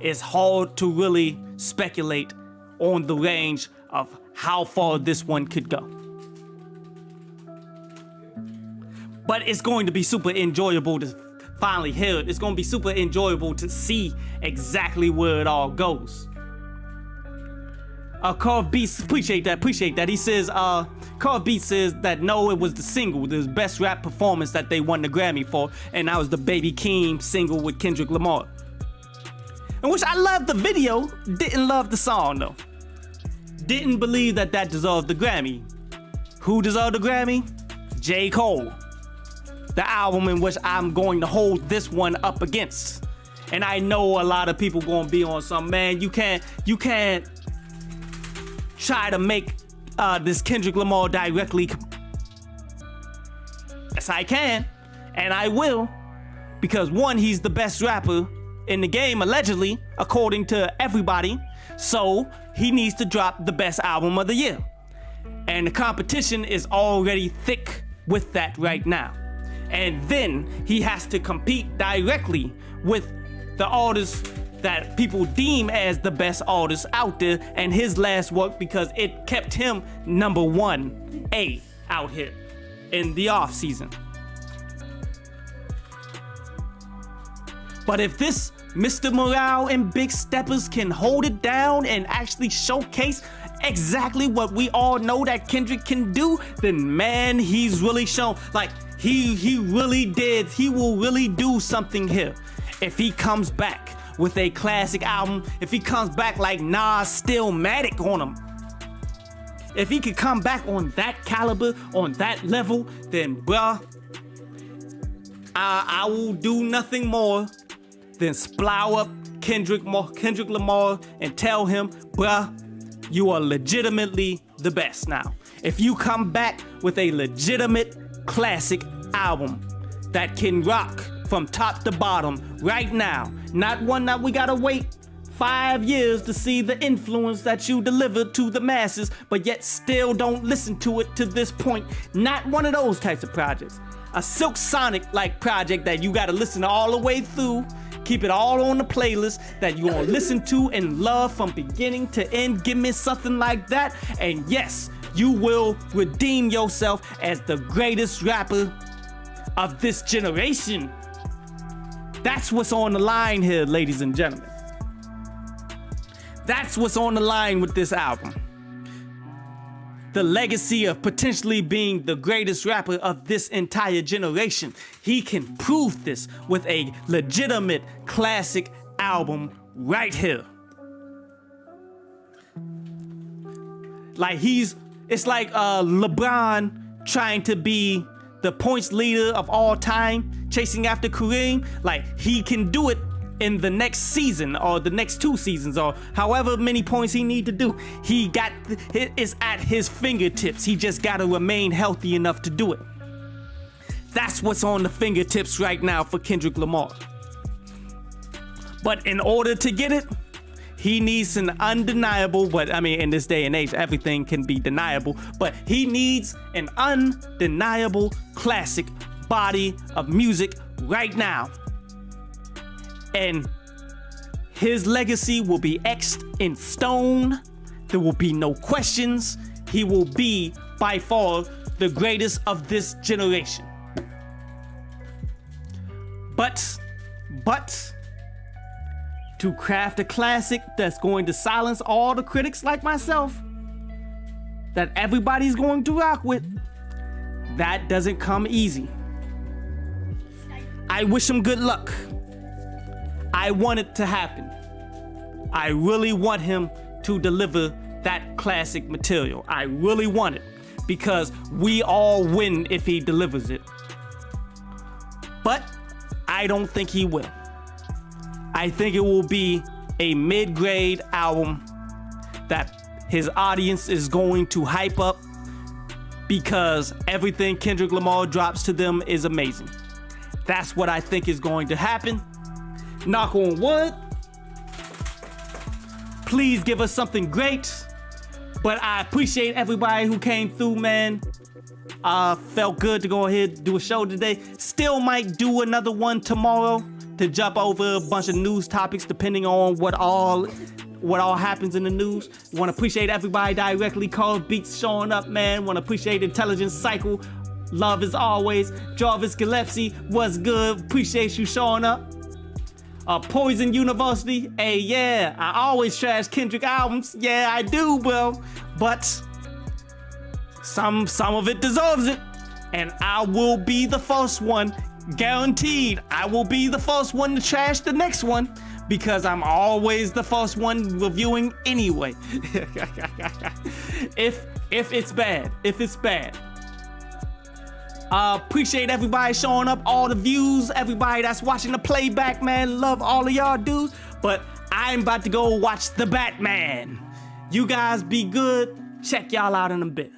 S1: It's hard to really speculate on the range of how far this one could go. But it's going to be super enjoyable to finally hear it. It's going to be super enjoyable to see exactly where it all goes. Carve Beats, appreciate that. He says, Carve Beats says that no, it was the single, the best rap performance that they won the Grammy for, and that was the Baby King single with Kendrick Lamar. In which I loved the video, didn't love the song though. Didn't believe that deserved the Grammy. Who deserved the Grammy? J. Cole. The album in which I'm going to hold this one up against. And I know a lot of people gonna be on some, man, you can't try to make this Kendrick Lamar directly. Yes, I can, and I will, because one, he's the best rapper in the game, allegedly, according to everybody, so he needs to drop the best album of the year. And the competition is already thick with that right now. And then he has to compete directly with the artists that people deem as the best artist out there and his last work, because it kept him #1 out here in the off season. But if this Mr. Morale and Big Steppers can hold it down and actually showcase exactly what we all know that Kendrick can do, then man, he's really shown, like, he really did, he will really do something here. If he comes back with a classic album, if he comes back like Nas Stillmatic on him, if he could come back on that caliber, on that level, then bruh, I will do nothing more than splow up Kendrick Lamar and tell him, bruh, you are legitimately the best now. If you come back with a legitimate classic album that can rock from top to bottom right now, not one that we gotta wait 5 years to see the influence that you deliver to the masses, but yet still don't listen to it to this point. Not one of those types of projects. A Silk Sonic like project that you gotta listen all the way through, keep it all on the playlist that you gonna listen to and love from beginning to end. Give me something like that, and yes, you will redeem yourself as the greatest rapper of this generation. That's what's on the line here, ladies and gentlemen. That's what's on the line with this album. The legacy of potentially being the greatest rapper of this entire generation. He can prove this with a legitimate classic album right here. Like it's like LeBron trying to be the points leader of all time, chasing after Kareem. Like, he can do it in the next season or the next 2 seasons or however many points he need to do. It's at his fingertips. He just gotta remain healthy enough to do it. That's what's on the fingertips right now for Kendrick Lamar. But in order to get it, he needs an undeniable, but I mean, in this day and age, everything can be deniable, but he needs an undeniable classic body of music right now. And his legacy will be etched in stone. There will be no questions. He will be by far the greatest of this generation. But to craft a classic that's going to silence all the critics like myself, that everybody's going to rock with, that doesn't come easy. I wish him good luck. I want it to happen. I really want him to deliver that classic material. I really want it, because we all win if he delivers it. But I don't think he will. I think it will be a mid-grade album that his audience is going to hype up because everything Kendrick Lamar drops to them is amazing. That's what I think is going to happen. Knock on wood. Please give us something great. But I appreciate everybody who came through, man. Felt good to go ahead and do a show today. Still might do another one tomorrow to jump over a bunch of news topics depending on what all happens in the news. Want to appreciate everybody directly. Carl Beats showing up, man. Want to appreciate Intelligence Cycle. Love as always. Jarvis Gillespie, what's good? Appreciate you showing up. Poison University, hey, yeah, I always trash Kendrick albums. Yeah, I do, bro. But some of it deserves it. And I will be the first one, guaranteed. I will be the first one to trash the next one because I'm always the first one reviewing anyway. If it's bad, if it's bad. Appreciate everybody showing up, all the views, everybody that's watching the playback, man. Love all of y'all dudes. But I'm about to go watch The Batman. You guys be good. Check y'all out in a bit.